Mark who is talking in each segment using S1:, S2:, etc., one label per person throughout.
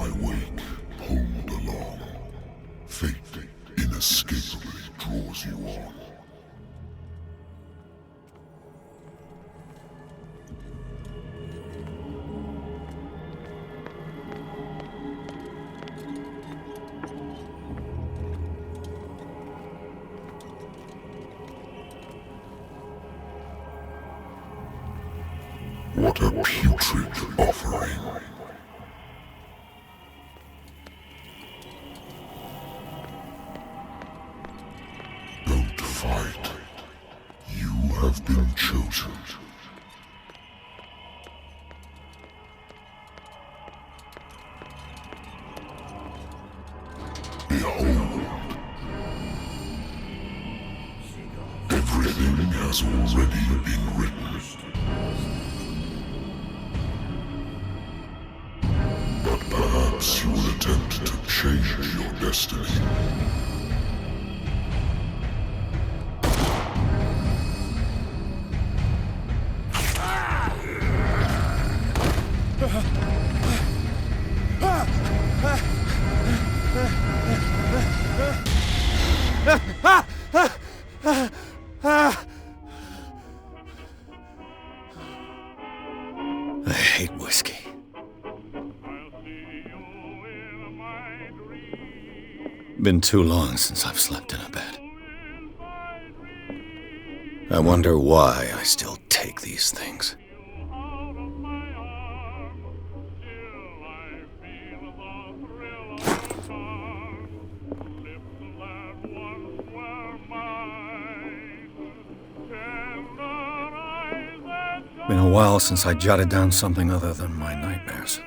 S1: my wake, pulled along. Fate inescapably draws you on. What a putrid offering. Don't fight. You have been chosen. Behold. Everything has already been written. Perhaps you will attempt to change your destiny.
S2: I hate whiskey. Been too long since I've slept in a bed. I wonder why I still take these things. Been a while since I jotted down something other than my nightmares.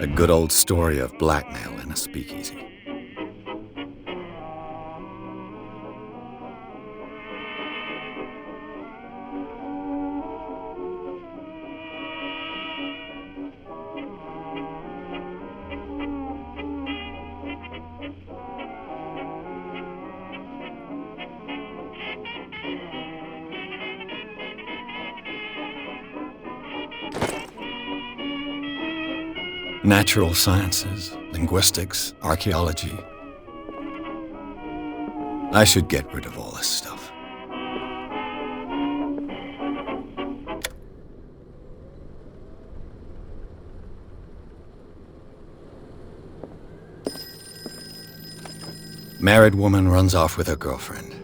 S2: A good old story of blackmail in a speakeasy. Natural sciences, linguistics, archaeology. I should get rid of all this stuff. Married woman runs off with her girlfriend.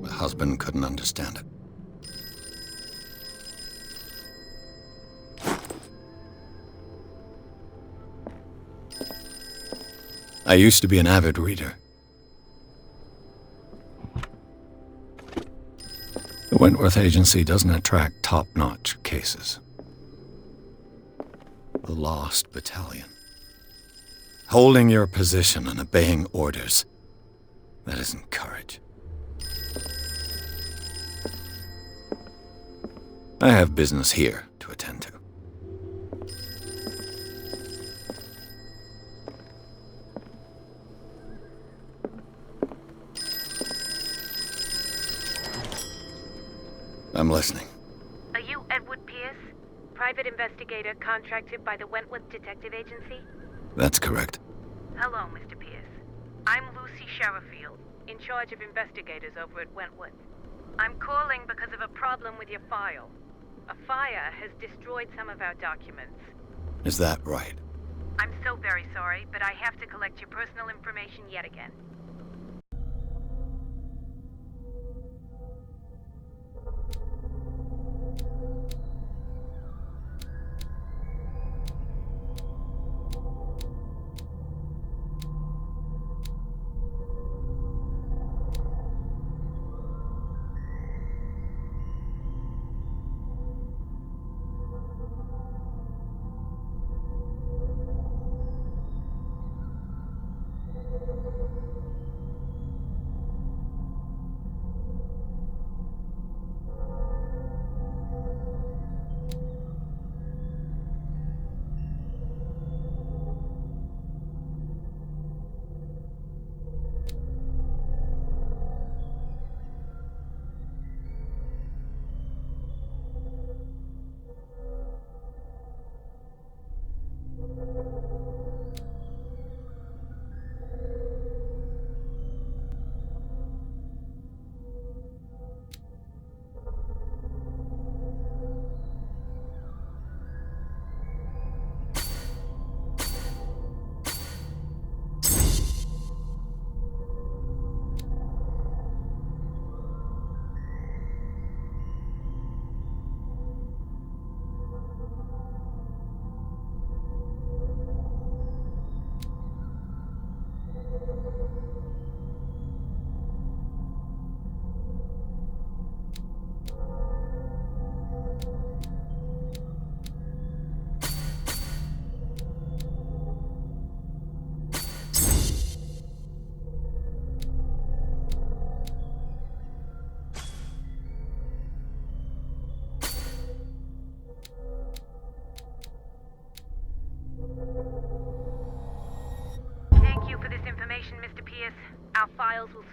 S2: The husband couldn't understand it. I used to be an avid reader. The Wentworth Agency doesn't attract top-notch cases. The Lost Battalion. Holding your position and obeying orders. That isn't courage. I have business here to attend to. I'm listening.
S3: Are you Edward Pирс, private investigator contracted by the Wentworth Detective Agency?
S2: That's correct.
S3: Hello, Mr. Pирс. I'm Lucy Sherifield, in charge of investigators over at Wentworth. I'm calling because of a problem with your file. A fire has destroyed some of our documents.
S2: Is that right?
S3: I'm so very sorry, but I have to collect your personal information yet again.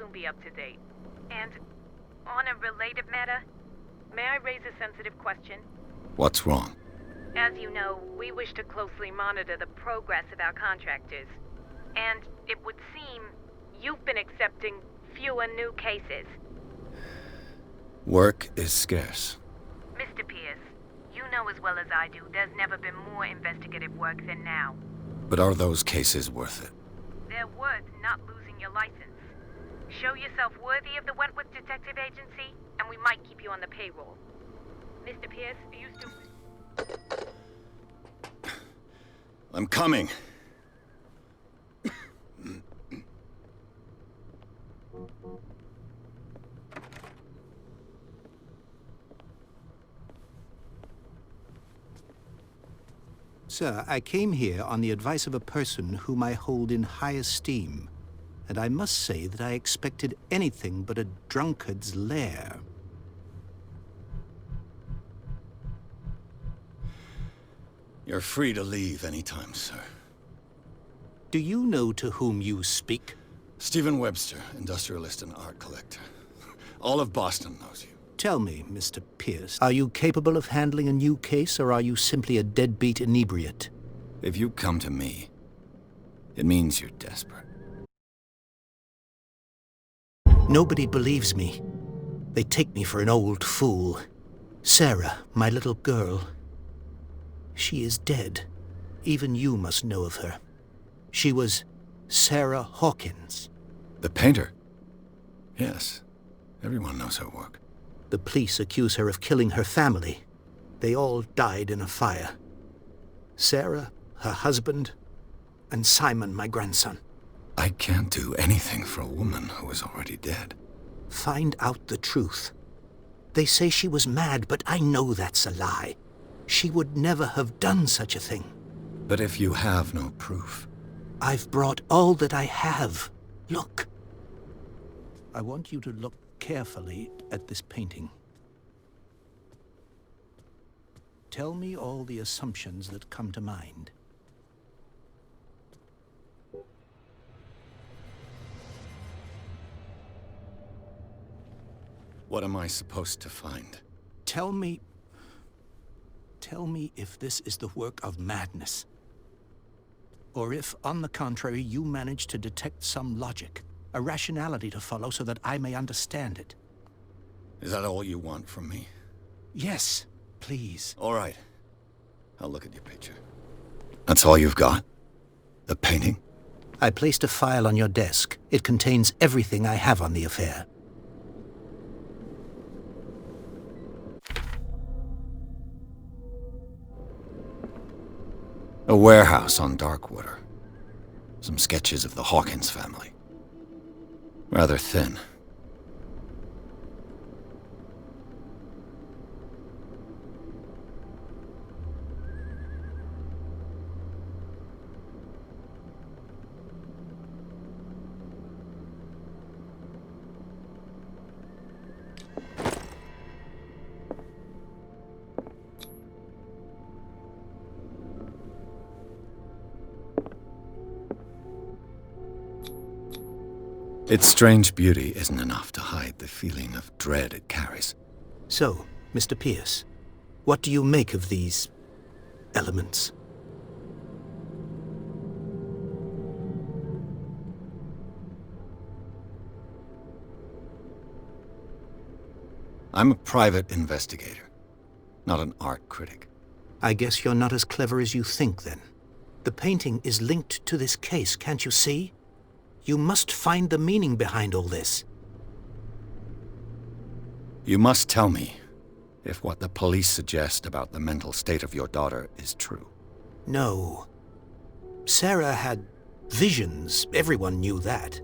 S3: soon be up to date. And on a related matter, may I raise a sensitive question?
S2: What's wrong?
S3: As you know, we wish to closely monitor the progress of our contractors. And it would seem you've been accepting fewer new cases.
S2: Work is scarce.
S3: Mr. Pierce, you know as well as I do there's never been more investigative work than now.
S2: But are those cases worth it?
S3: They're worth not losing your license. Show yourself worthy of the Wentworth Detective Agency, and we might keep you on the payroll. Mr. Pierce, are you still...
S2: I'm coming.
S4: Sir, I came here on the advice of a person whom I hold in high esteem, and I must say that I expected anything but a drunkard's lair.
S2: You're free to leave anytime, sir.
S4: Do you know to whom you speak?
S2: Stephen Webster, industrialist and art collector. All of Boston knows you.
S4: Tell me, Mr. Pierce, are you capable of handling a new case, or are you simply a deadbeat inebriate?
S2: If you come to me, it means you're desperate.
S4: Nobody believes me. They take me for an old fool. Sarah, my little girl, she is dead. Even you must know of her. She was Sarah Hawkins.
S2: The painter? Yes. Everyone knows her work.
S4: The police accuse her of killing her family. They all died in a fire. Sarah, her husband, and Simon, my grandson.
S2: I can't do anything for a woman who is already dead.
S4: Find out the truth. They say she was mad, but I know that's a lie. She would never have done such a thing.
S2: But if you have no proof...
S4: I've brought all that I have. Look. I want you to look carefully at this painting. Tell me all the assumptions that come to mind.
S2: What am I supposed to find?
S4: Tell me if this is the work of madness. Or if, on the contrary, you manage to detect some logic, a rationality to follow so that I may understand it.
S2: Is that all you want from me?
S4: Yes, please.
S2: All right. I'll look at your picture. That's all you've got? The painting?
S4: I placed a file on your desk. It contains everything I have on the affair.
S2: A warehouse on Darkwater. Some sketches of the Hawkins family. Rather thin. Its strange beauty isn't enough to hide the feeling of dread it carries.
S4: So, Mr. Pierce, what do you make of these elements?
S2: I'm a private investigator, not an art critic.
S4: I guess you're not as clever as you think, then. The painting is linked to this case, can't you see? You must find the meaning behind all this.
S2: You must tell me if what the police suggest about the mental state of your daughter is true.
S4: No. Sarah had visions. Everyone knew that.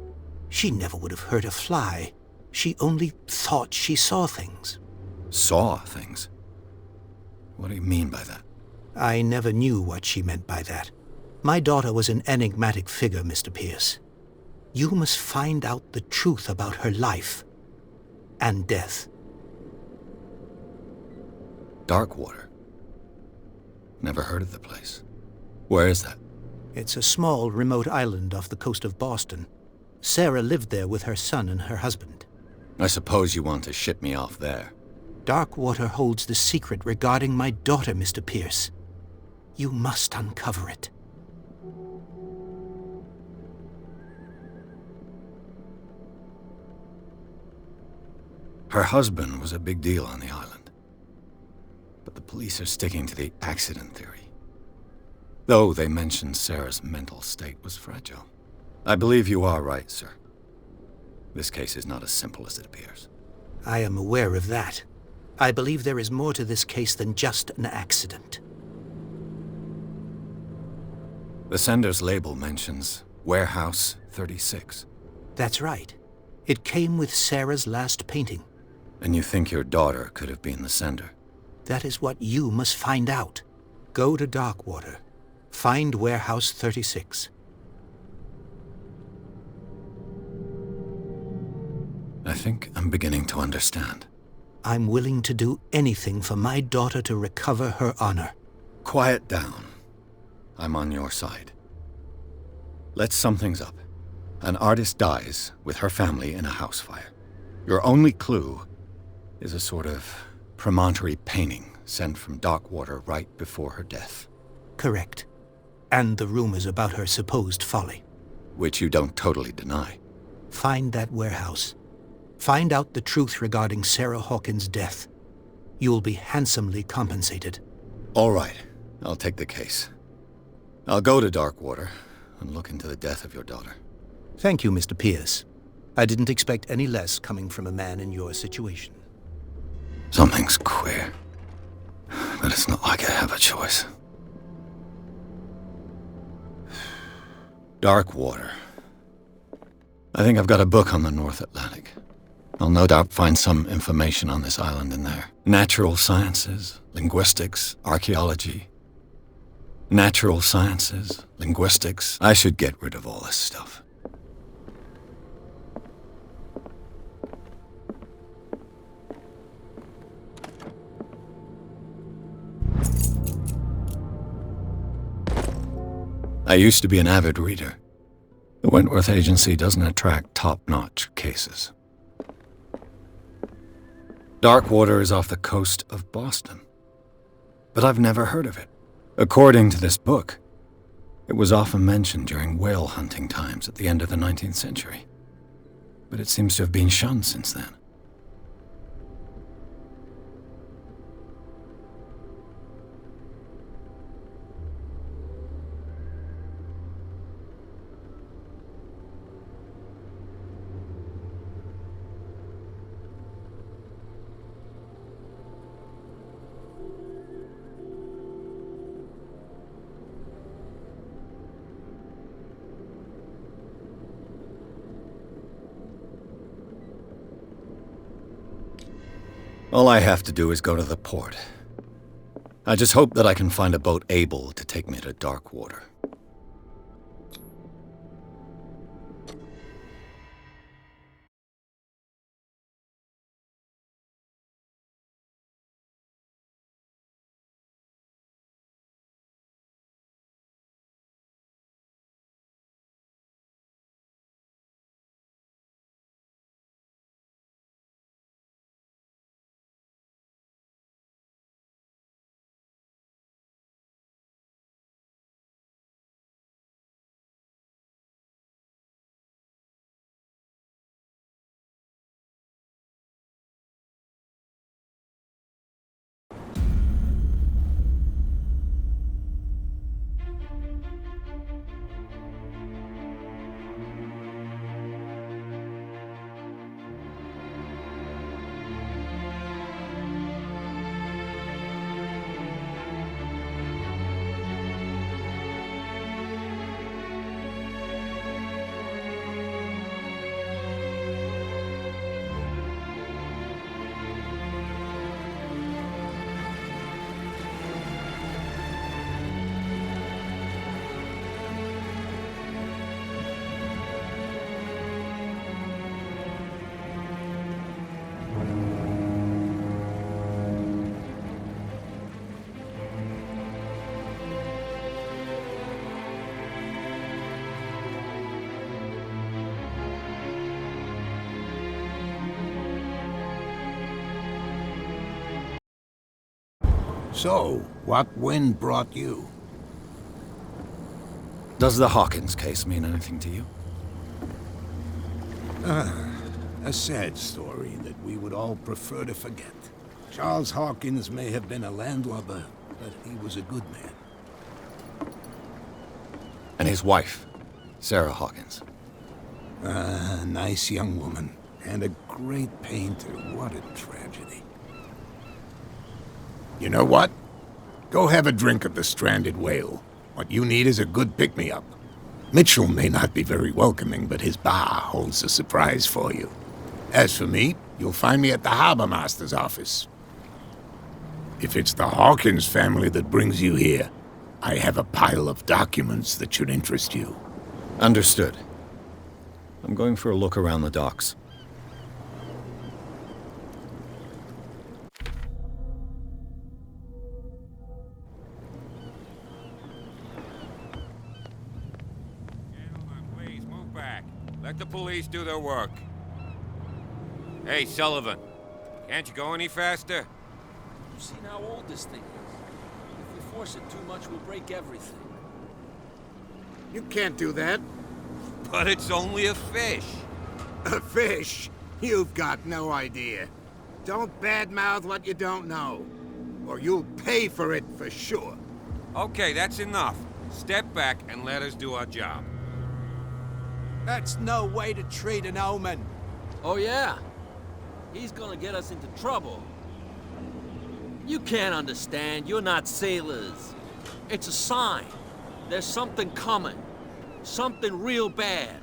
S4: She never would have hurt a fly. She only thought she saw things.
S2: Saw things? What do you mean by that?
S4: I never knew what she meant by that. My daughter was an enigmatic figure, Mr. Pierce. You must find out the truth about her life and death.
S2: Darkwater? Never heard of the place. Where is that?
S4: It's a small, remote island off the coast of Boston. Sarah lived there with her son and her husband.
S2: I suppose you want to ship me off there.
S4: Darkwater holds the secret regarding my daughter, Mr. Pierce. You must uncover it.
S2: Her husband was a big deal on the island. But the police are sticking to the accident theory. Though they mentioned Sarah's mental state was fragile. I believe you are right, sir. This case is not as simple as it appears.
S4: I am aware of that. I believe there is more to this case than just an accident.
S2: The sender's label mentions Warehouse 36.
S4: That's right. It came with Sarah's last painting.
S2: And you think your daughter could have been the sender?
S4: That is what you must find out. Go to Darkwater. Find Warehouse 36.
S2: I think I'm beginning to understand.
S4: I'm willing to do anything for my daughter to recover her honor.
S2: Quiet down. I'm on your side. Let's sum things up. An artist dies with her family in a house fire. Your only clue is a sort of promontory painting sent from Darkwater right before her death.
S4: Correct. And the rumors about her supposed folly.
S2: Which you don't totally deny.
S4: Find that warehouse. Find out the truth regarding Sarah Hawkins' death. You'll be handsomely compensated.
S2: All right. I'll take the case. I'll go to Darkwater and look into the death of your daughter.
S4: Thank you, Mr. Pierce. I didn't expect any less coming from a man in your situation.
S2: Something's queer. But it's not like I have a choice. Darkwater. I think I've got a book on the North Atlantic. I'll no doubt find some information on this island in there. Natural sciences, linguistics, archaeology. Natural sciences, linguistics. I should get rid of all this stuff. I used to be an avid reader. The Wentworth Agency doesn't attract top-notch cases. Darkwater is off the coast of Boston. But I've never heard of it. According to this book, it was often mentioned during whale hunting times at the end of the 19th century. But it seems to have been shunned since then. All I have to do is go to the port. I just hope that I can find a boat able to take me to Darkwater.
S5: So, what wind brought you?
S2: Does the Hawkins case mean anything to you?
S5: A sad story that we would all prefer to forget. Charles Hawkins may have been a landlubber, but he was a good man.
S2: And his wife, Sarah Hawkins.
S5: A nice young woman, and a great painter. What a tragedy. You know what? Go have a drink at the Stranded Whale. What you need is a good pick-me-up. Mitchell may not be very welcoming, but his bar holds a surprise for you. As for me, you'll find me at the Harbor Master's office. If it's the Hawkins family that brings you here, I have a pile of documents that should interest you.
S2: Understood. I'm going for a look around the docks.
S6: Gentlemen, please move back. Let the police do their work. Hey, Sullivan. Can't you go any faster?
S7: You've seen how old this thing is. If we force it too much, we'll break everything.
S8: You can't do that.
S6: But it's only a fish.
S8: A fish? You've got no idea. Don't badmouth what you don't know, or you'll pay for it for sure.
S6: Okay, that's enough. Step back and let us do our job.
S8: That's no way to treat an omen.
S7: Oh, yeah? He's gonna get us into trouble. You can't understand. You're not sailors. It's a sign. There's something coming. Something real bad.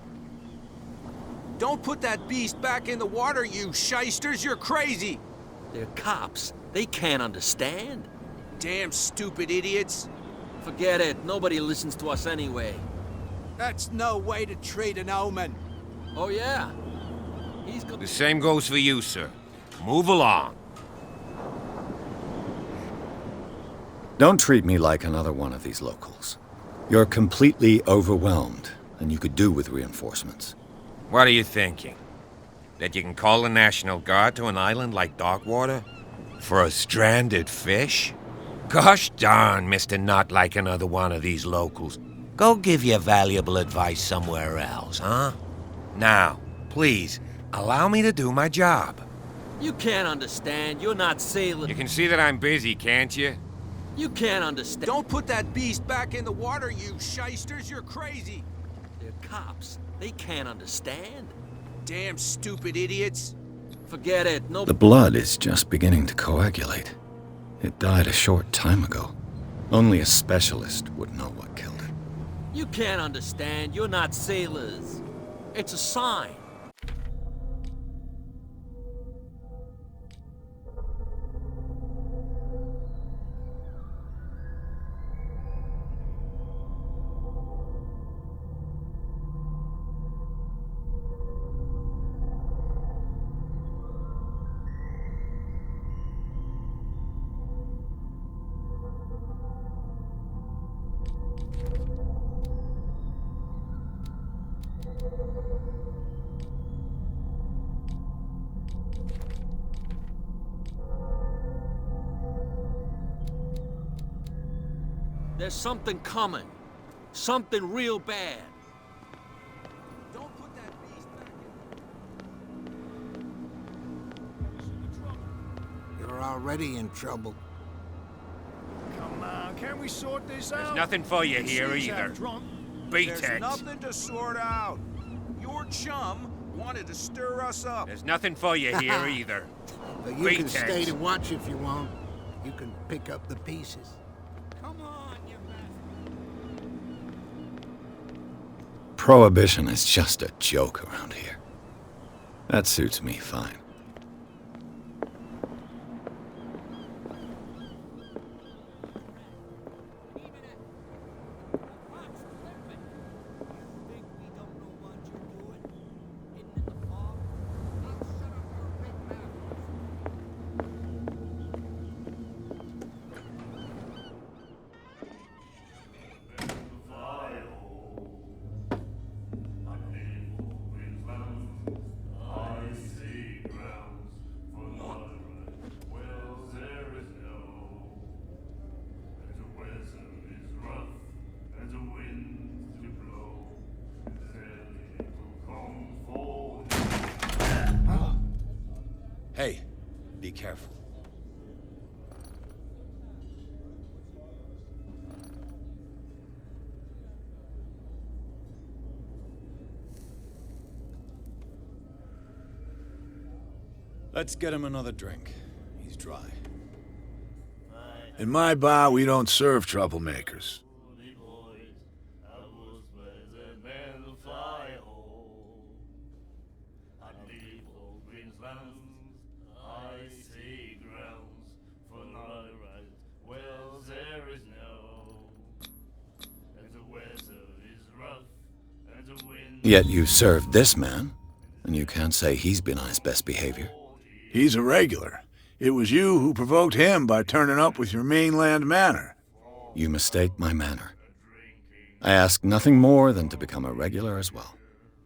S9: Don't put that beast back in the water, you shysters! You're crazy!
S7: They're cops. They can't understand.
S9: Damn stupid idiots!
S7: Forget it. Nobody listens to us anyway.
S8: That's no way to treat an omen.
S7: Oh, yeah? He's gonna...
S6: The same goes for you, sir. Move along.
S2: Don't treat me like another one of these locals. You're completely overwhelmed, and you could do with reinforcements.
S6: What are you thinking? That you can call the National Guard to an island like Darkwater? For a stranded fish? Gosh darn, Mr. Not like another one of these locals. Go give your valuable advice somewhere else, huh? Now, please, allow me to do my job.
S7: You can't understand. You're not sailors.
S6: You can see that I'm busy, can't you?
S7: You can't understand.
S9: Don't put that beast back in the water, you shysters! You're crazy!
S7: They're cops. They can't understand.
S9: Damn stupid idiots!
S7: Forget it. No.
S2: The blood is just beginning to coagulate. It died a short time ago. Only a specialist would know what killed it.
S7: You can't understand. You're not sailors. It's a sign. There's something coming. Something real bad.
S9: Don't put that beast back in...
S8: You're already in trouble.
S10: Come on, can we sort this out?
S6: There's nothing for you here
S10: Seems
S6: either.
S10: half drunk.
S6: Beat
S9: There's
S6: it.
S9: nothing to sort out. Your chum wanted to stir us up.
S6: There's nothing for you here either.
S8: But you
S6: Beat
S8: can
S6: it.
S8: stay to watch if you want. You can pick up the pieces.
S10: Come on, you bastard.
S2: Prohibition is just a joke around here. That suits me fine. Be careful. Let's get him another drink. He's dry.
S10: In my bar, we don't serve troublemakers.
S2: Yet you served this man, and you can't say he's been on his best behavior.
S10: He's a regular. It was you who provoked him by turning up with your mainland manner.
S2: You mistake my manner. I ask nothing more than to become a regular as well,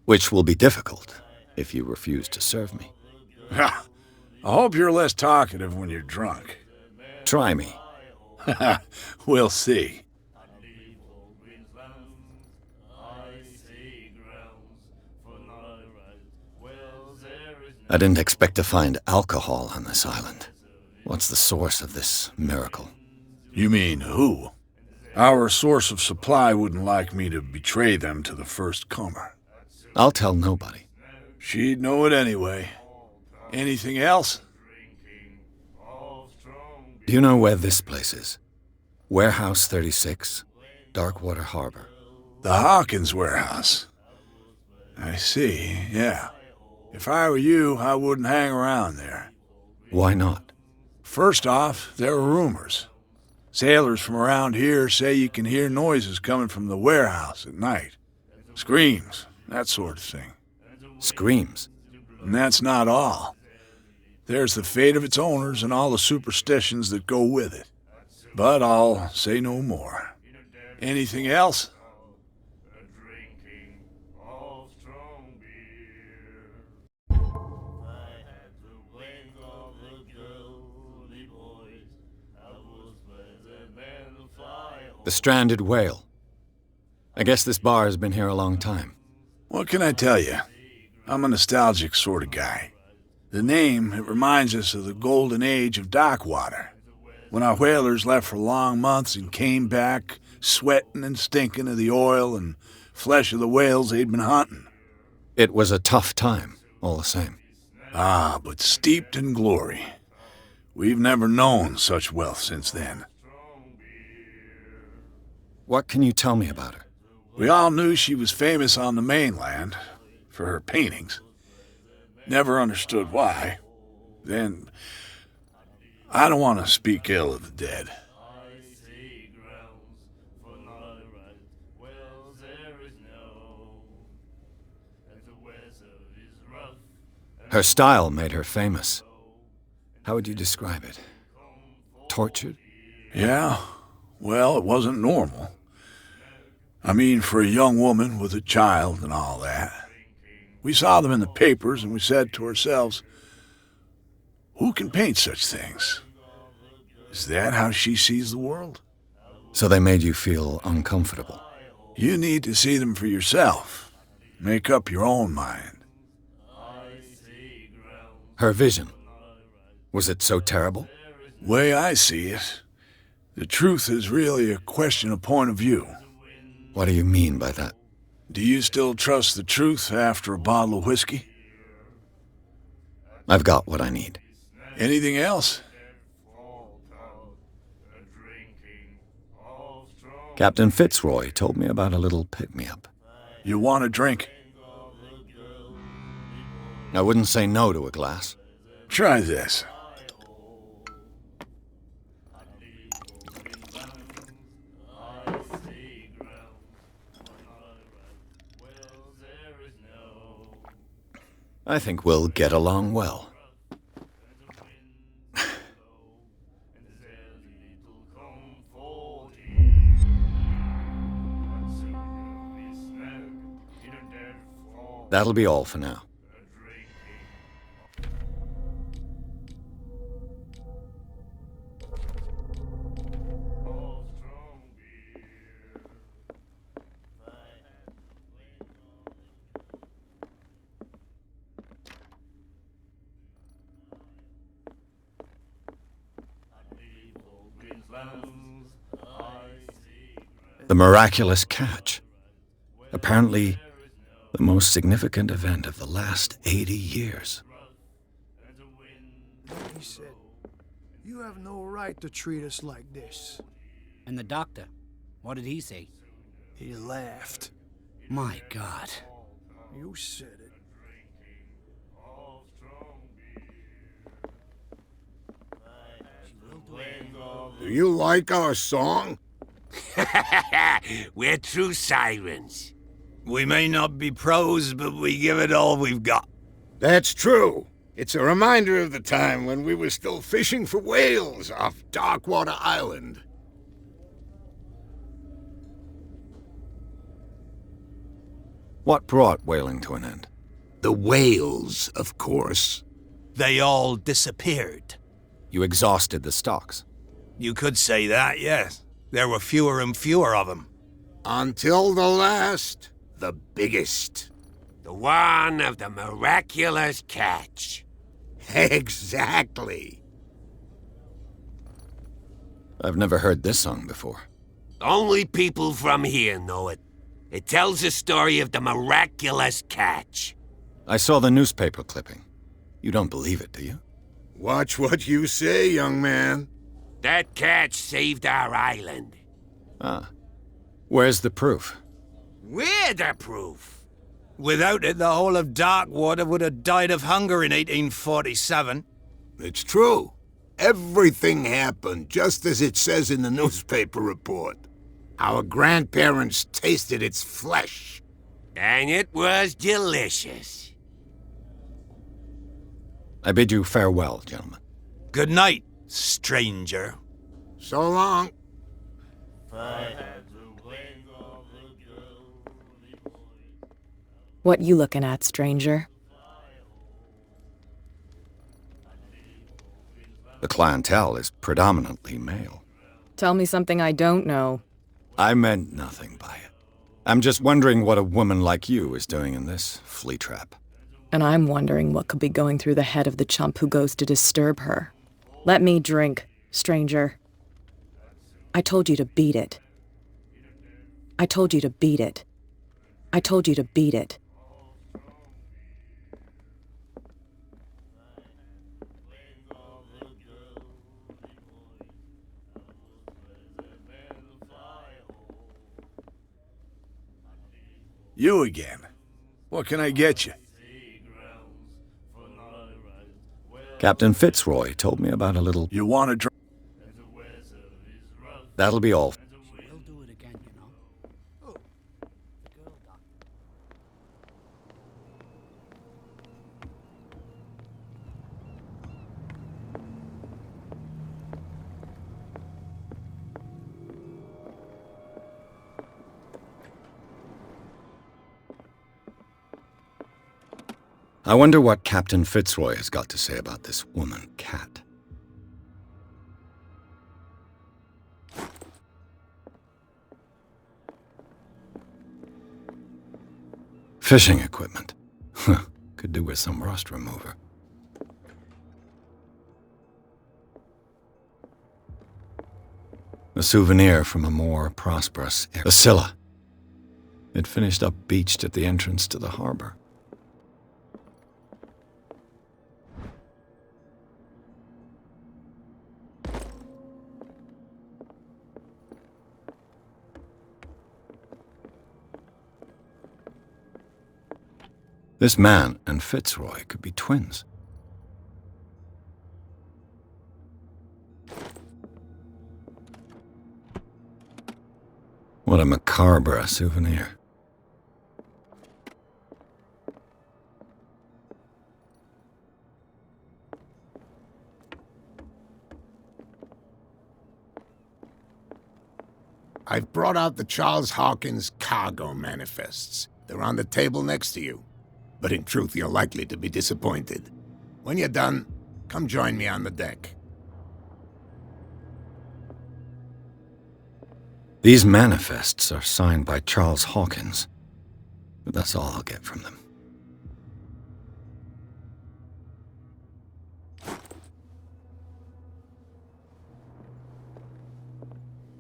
S2: which will be difficult if you refuse to serve me.
S10: I hope you're less talkative when you're drunk.
S2: Try me.
S10: We'll see.
S2: I didn't expect to find alcohol on this island. What's the source of this miracle?
S10: You mean who? Our source of supply wouldn't like me to betray them to the first comer.
S2: I'll tell nobody.
S10: She'd know it anyway. Anything else?
S2: Do you know where this place is? Warehouse 36, Darkwater Harbor.
S10: The Hawkins warehouse. I see, yeah. If I were you, I wouldn't hang around there.
S2: Why not?
S10: First off, there are rumors. Sailors from around here say you can hear noises coming from the warehouse at night. Screams, that sort of thing.
S2: Screams?
S10: And that's not all. There's the fate of its owners and all the superstitions that go with it. But I'll say no more. Anything else?
S2: The stranded whale. I guess this bar has been here a long time.
S10: What can I tell you? I'm a nostalgic sort of guy. The name, it reminds us of the golden age of Darkwater, when our whalers left for long months and came back sweating and stinking of the oil and flesh of the whales they'd been hunting.
S2: It was a tough time, all the same.
S10: Ah, but steeped in glory. We've never known such wealth since then.
S2: What can you tell me about her?
S10: We all knew she was famous on the mainland for her paintings. Never understood why. Then, I don't want to speak ill of the dead.
S2: Her style made her famous. How would you describe it? Tortured?
S10: Yeah, well, it wasn't normal. I mean, for a young woman with a child and all that. We saw them in the papers and we said to ourselves, who can paint such things? Is that how she sees the world?
S2: So they made you feel uncomfortable?
S10: You need to see them for yourself. Make up your own mind.
S2: Her vision. Was it so terrible?
S10: Way I see it, the truth is really a question of point of view.
S2: What do you mean by that?
S10: Do you still trust the truth after a bottle of whiskey?
S2: I've got what I need.
S10: Anything else?
S2: Captain Fitzroy told me about a little pick-me-up.
S10: You want a drink?
S2: I wouldn't say no to a glass.
S10: Try this.
S2: I think we'll get along well. That'll be all for now. The miraculous catch. Apparently, the most significant event of the last 80 years.
S11: He said, "You have no right to treat us like this."
S12: And the doctor, what did he say?
S11: He laughed.
S12: My God.
S11: You said it.
S8: Do you like our song?
S6: We're true sirens.
S13: We may not be pros, but we give it all we've got.
S8: That's true. It's a reminder of the time when we were still fishing for whales off Darkwater Island.
S2: What brought whaling to an end?
S8: The whales, of course.
S13: They all disappeared.
S2: You exhausted the stocks.
S13: You could say that, yes. There were fewer and fewer of them.
S8: Until the last, the biggest.
S6: The one of the miraculous catch.
S8: Exactly.
S2: I've never heard this song before.
S6: Only people from here know it. It tells the story of the miraculous catch.
S2: I saw the newspaper clipping. You don't believe it, do you?
S8: Watch what you say, young man.
S6: That catch saved our island.
S2: Ah. Where's the proof?
S6: We're the proof.
S13: Without it, the whole of Darkwater would have died of hunger in 1847.
S8: It's true. Everything happened just as it says in the newspaper report. Our grandparents tasted its flesh.
S6: And it was delicious.
S2: I bid you farewell, gentlemen.
S13: Good night, stranger.
S8: So long.
S14: What you looking at, stranger?
S2: The clientele is predominantly male.
S14: Tell me something I don't know.
S2: I meant nothing by it. I'm just wondering what a woman like you is doing in this flea trap.
S14: And I'm wondering what could be going through the head of the chump who goes to disturb her. Let me drink, stranger. I told you to beat it. I told you to beat it. I told you to beat it.
S10: You again. What can I get you?
S2: Captain Fitzroy told me about a little...
S10: You want to drink?
S2: That'll be all.
S12: We'll do it again, you know. Oh, the girl doctor.
S2: I wonder what Captain Fitzroy has got to say about this woman, Cat. Fishing equipment. Could do with some rust remover. A souvenir from a more prosperous era. The Scylla. It finished up beached at the entrance to the harbor. This man and Fitzroy could be twins. What a macabre souvenir.
S8: I've brought out the Charles Hawkins cargo manifests. They're on the table next to you. But in truth, you're likely to be disappointed. When you're done, come join me on the deck.
S2: These manifests are signed by Charles Hawkins, but that's all I'll get from them.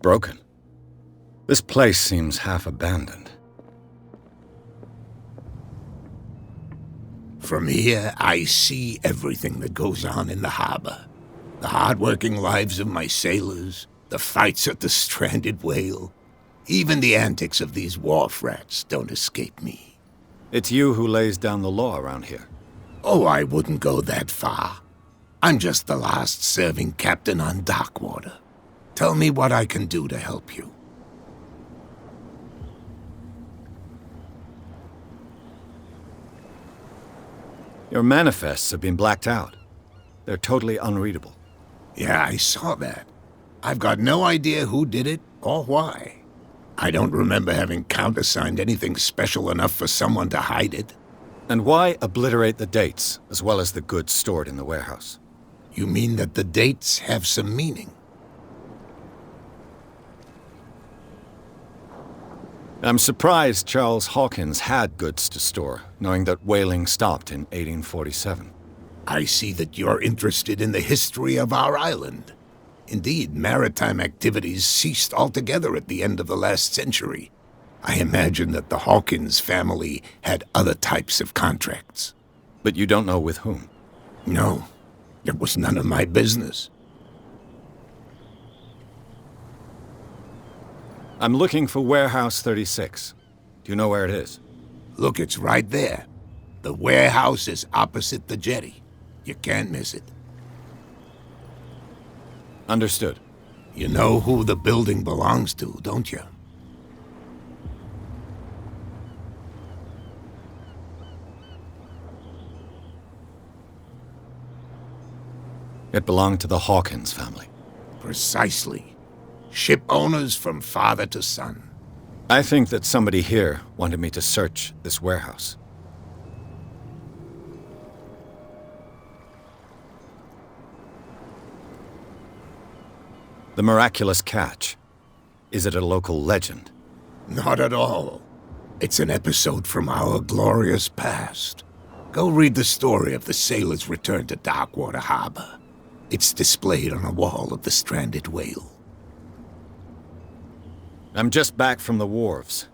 S2: Broken. This place seems half abandoned.
S5: From here, I see everything that goes on in the harbor. The hard-working lives of my sailors, the fights at the stranded whale. Even the antics of these wharf rats don't escape me.
S2: It's you who lays down the law around here.
S5: Oh, I wouldn't go that far. I'm just the last serving captain on Darkwater. Tell me what I can do to help you.
S2: Your manifests have been blacked out. They're totally unreadable.
S5: Yeah, I saw that. I've got no idea who did it or why. I don't remember having countersigned anything special enough for someone to hide it.
S2: And why obliterate the dates, as well as the goods stored in the warehouse?
S5: You mean that the dates have some meaning?
S2: I'm surprised Charles Hawkins had goods to store, knowing that whaling stopped in 1847.
S5: I see that you're interested in the history of our island. Indeed, maritime activities ceased altogether at the end of the last century. I imagine that the Hawkins family had other types of contracts.
S2: But you don't know with whom?
S5: No, it was none of my business.
S2: I'm looking for Warehouse 36. Do you know where it is?
S5: Look, it's right there. The warehouse is opposite the jetty. You can't miss it.
S2: Understood.
S5: You know who the building belongs to, don't you?
S2: It belonged to the Hawkins family.
S5: Precisely. Ship owners from father to son.
S2: I think that somebody here wanted me to search this warehouse. The miraculous catch. Is it a local legend?
S5: Not at all. It's an episode from our glorious past. Go read the story of the sailor's return to Darkwater Harbor. It's displayed on a wall of the stranded whale.
S2: I'm just back from the wharves.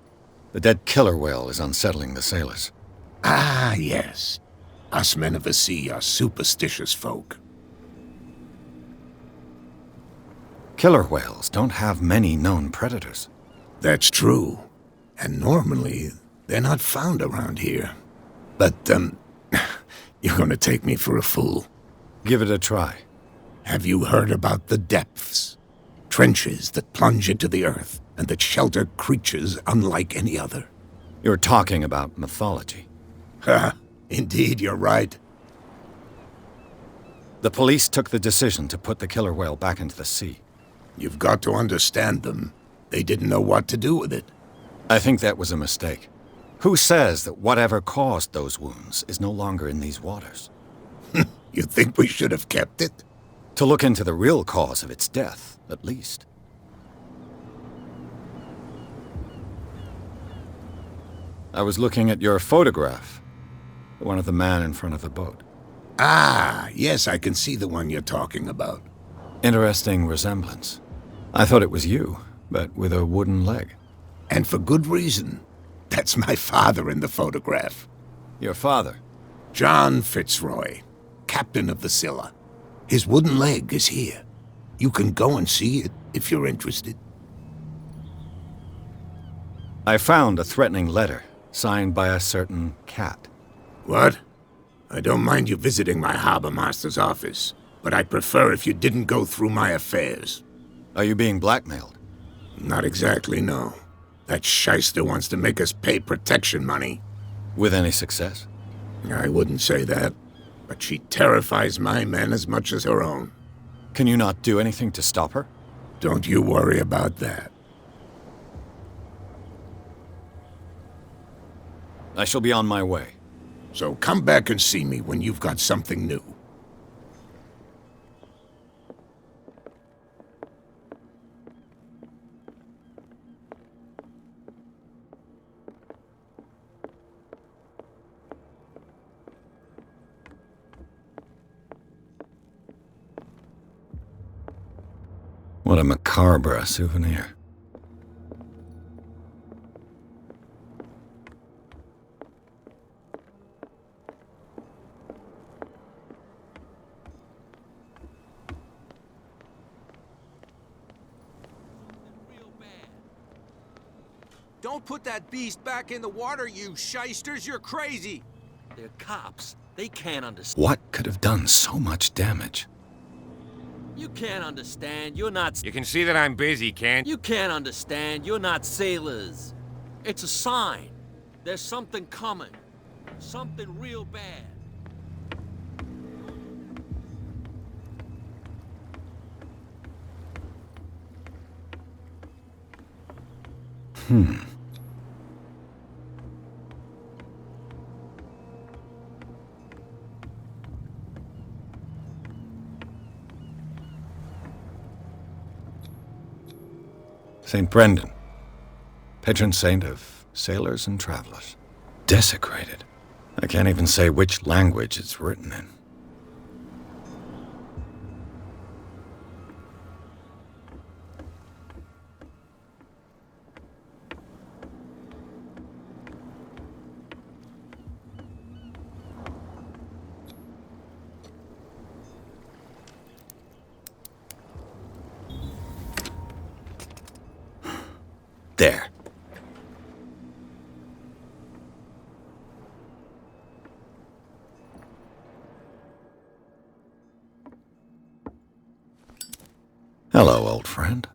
S2: The dead killer whale is unsettling the sailors.
S5: Ah, yes. Us men of the sea are superstitious folk.
S2: Killer whales don't have many known predators.
S5: That's true. And normally, they're not found around here. But, you're gonna take me for a fool.
S2: Give it a try.
S5: Have you heard about the depths? Trenches that plunge into the earth and that shelter creatures unlike any other.
S2: You're talking about mythology.
S5: Ha! Indeed, you're right.
S2: The police took the decision to put the killer whale back into the sea.
S5: You've got to understand them. They didn't know what to do with it.
S2: I think that was a mistake. Who says that whatever caused those wounds is no longer in these waters?
S5: You think we should have kept it?
S2: To look into the real cause of its death, at least. I was looking at your photograph. The one of the man in front of the boat.
S5: Ah, yes, I can see the one you're talking about.
S2: Interesting resemblance. I thought it was you, but with a wooden leg.
S5: And for good reason. That's my father in the photograph.
S2: Your father?
S5: John Fitzroy, captain of the Scylla. His wooden leg is here. You can go and see it if you're interested.
S2: I found a threatening letter, signed by a certain cat.
S5: What? I don't mind you visiting my harbor master's office, but I'd prefer if you didn't go through my affairs.
S2: Are you being blackmailed?
S5: Not exactly, no. That shyster wants to make us pay protection money.
S2: With any success?
S5: I wouldn't say that, but she terrifies my men as much as her own.
S2: Can you not do anything to stop her?
S5: Don't you worry about that.
S2: I shall be on my way.
S5: So come back and see me when you've got something new.
S2: What a macabre souvenir.
S9: Don't put that beast back in the water, you shysters! You're crazy!
S7: They're cops. They can't understand.
S2: What could have done so much damage?
S7: You can't understand. You're not...
S6: You can see that I'm busy, can't you?
S7: You can't understand. You're not sailors. It's a sign. There's something coming. Something real bad.
S2: St. Brendan, patron saint of sailors and travelers. Desecrated. I can't even say which language it's written in. There. Hello, old friend.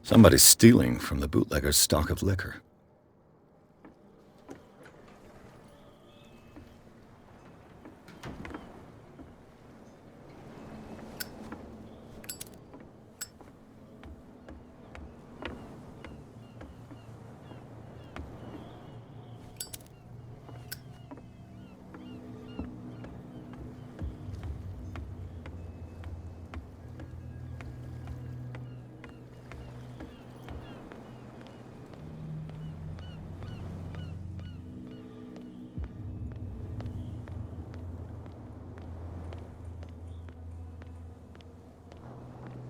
S2: Somebody's stealing from the bootlegger's stock of liquor.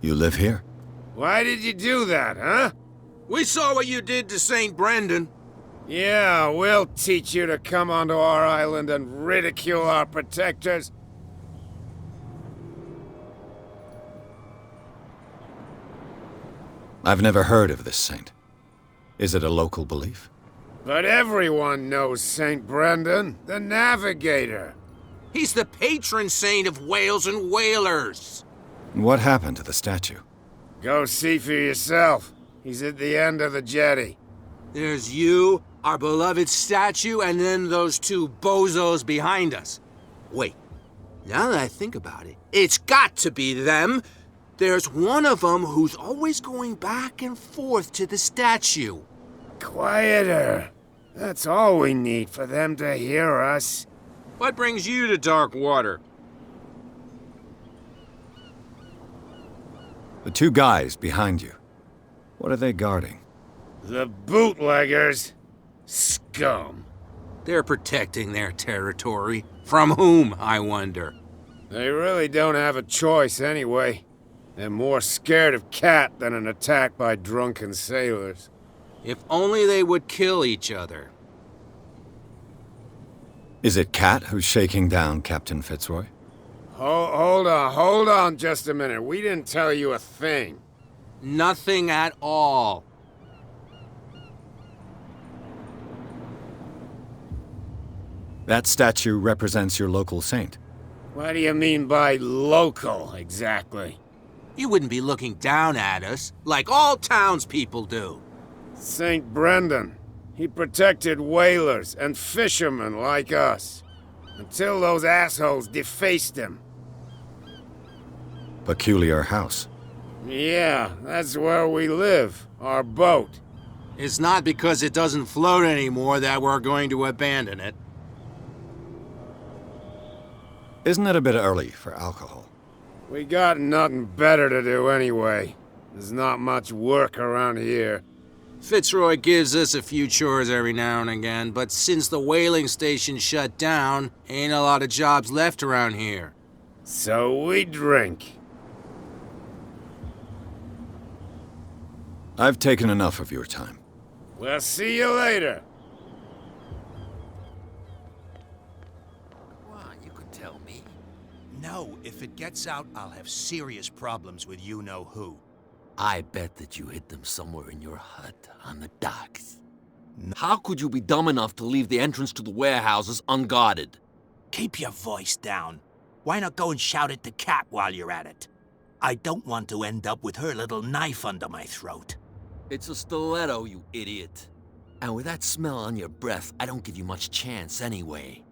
S2: You live here?
S6: Why did you do that, huh?
S9: We saw what you did to St. Brendan.
S6: Yeah, we'll teach you to come onto our island and ridicule our protectors.
S2: I've never heard of this saint. Is it a local belief?
S6: But everyone knows St. Brendan, the navigator.
S9: He's the patron saint of whales and whalers.
S2: What happened to the statue?
S6: Go see for yourself. He's at the end of the jetty.
S9: There's you, our beloved statue, and then those two bozos behind us. Wait, now that I think about it, it's got to be them. There's one of them who's always going back and forth to the statue.
S6: Quieter. That's all we need for them to hear us.
S9: What brings you to Darkwater?
S2: The two guys behind you. What are they guarding?
S6: The bootleggers. Scum.
S9: They're protecting their territory. From whom, I wonder?
S6: They really don't have a choice anyway. They're more scared of Cat than an attack by drunken sailors.
S9: If only they would kill each other.
S2: Is it Cat who's shaking down Captain Fitzroy?
S6: Hold on just a minute. We didn't tell you a thing.
S9: Nothing at all.
S2: That statue represents your local saint.
S6: What do you mean by local, exactly?
S9: You wouldn't be looking down at us, like all townspeople do.
S6: St. Brendan. He protected whalers and fishermen like us. Until those assholes defaced him.
S2: Peculiar house.
S6: Yeah, that's where we live. Our boat.
S9: It's not because it doesn't float anymore that we're going to abandon it.
S2: Isn't it a bit early for alcohol?
S6: We got nothing better to do anyway.
S15: There's not much work around here.
S9: Fitzroy gives us a few chores every now and again, but since the whaling station shut down, ain't a lot of jobs left around here.
S15: So we drink.
S2: I've taken enough of your time.
S15: We'll see you later.
S7: Well, you can tell me.
S4: No, if it gets out, I'll have serious problems with you-know-who.
S7: I bet that you hid them somewhere in your hut on the docks. How could you be dumb enough to leave the entrance to the warehouses unguarded?
S4: Keep your voice down. Why not go and shout at the cat while you're at it? I don't want to end up with her little knife under my throat.
S7: It's a stiletto, you idiot. And with that smell on your breath, I don't give you much chance anyway.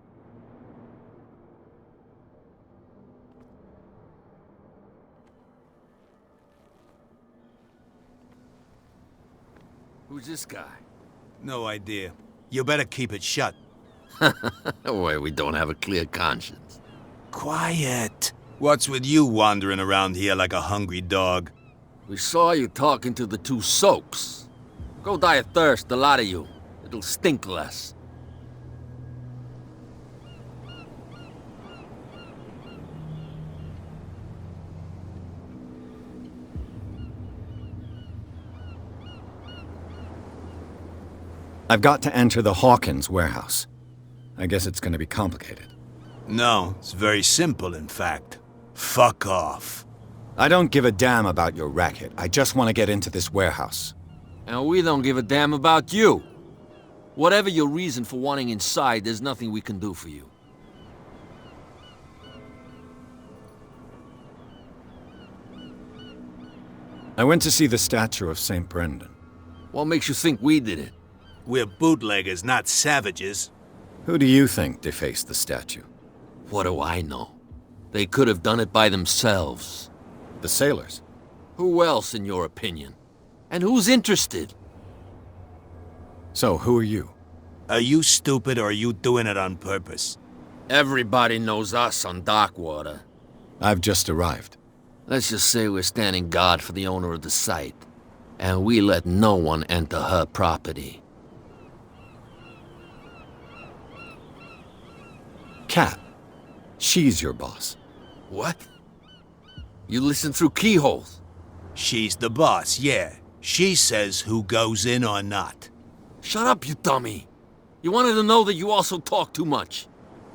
S7: Who's this guy?
S4: No idea. You better keep it shut.
S7: Why, we don't have a clear conscience.
S4: Quiet. What's with you wandering around here like a hungry dog?
S7: We saw you talking to the two soaks. Go die of thirst, the lot of you. It'll stink less.
S2: I've got to enter the Hawkins warehouse. I guess it's going to be complicated.
S4: No, it's very simple, in fact. Fuck off.
S2: I don't give a damn about your racket. I just want to get into this warehouse.
S7: And we don't give a damn about you. Whatever your reason for wanting inside, there's nothing we can do for you.
S2: I went to see the statue of St. Brendan.
S7: What makes you think we did it?
S4: We're bootleggers, not savages.
S2: Who do you think defaced the statue?
S7: What do I know? They could have done it by themselves.
S2: The sailors?
S7: Who else, in your opinion? And who's interested?
S2: So, who are you?
S4: Are you stupid or are you doing it on purpose?
S7: Everybody knows us on Darkwater.
S2: I've just arrived.
S7: Let's just say we're standing guard for the owner of the site. And we let no one enter her property.
S2: Kat. She's your boss.
S7: What? You listen through keyholes?
S4: She's the boss, yeah. She says who goes in or not.
S7: Shut up, you dummy. You wanted to know that you also talk too much.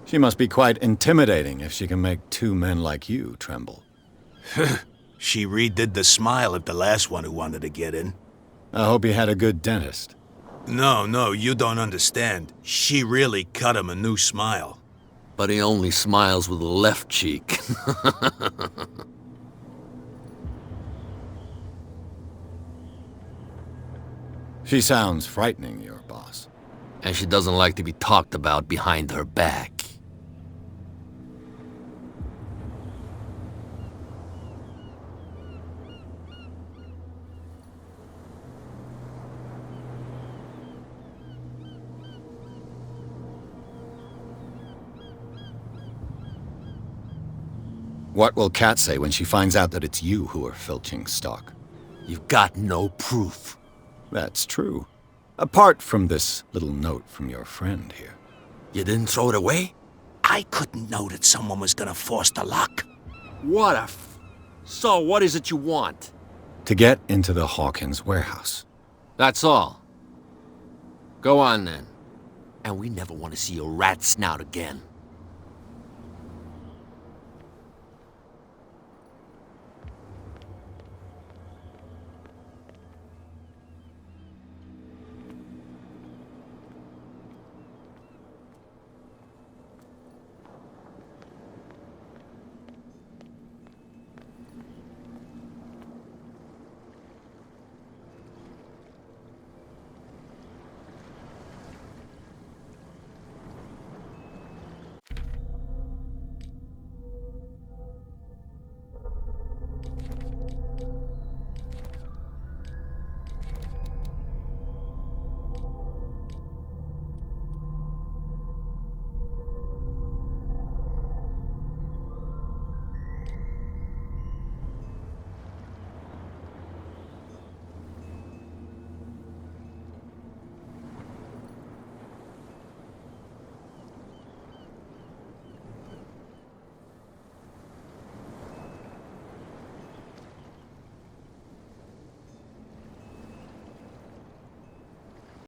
S2: She must be quite intimidating if she can make two men like you tremble.
S4: She redid the smile of the last one who wanted to get in.
S2: I hope he had a good dentist.
S4: No, you don't understand. She really cut him a new smile.
S7: But he only smiles with the left cheek.
S2: She sounds frightening, your boss.
S7: And she doesn't like to be talked about behind her back.
S2: What will Kat say when she finds out that it's you who are filching stock?
S7: You've got no proof.
S2: That's true. Apart from this little note from your friend here.
S7: You didn't throw it away?
S4: I couldn't know that someone was gonna force the lock.
S7: What a So, what is it you want?
S2: To get into the Hawkins warehouse.
S7: That's all. Go on then. And we never want to see your rat snout again.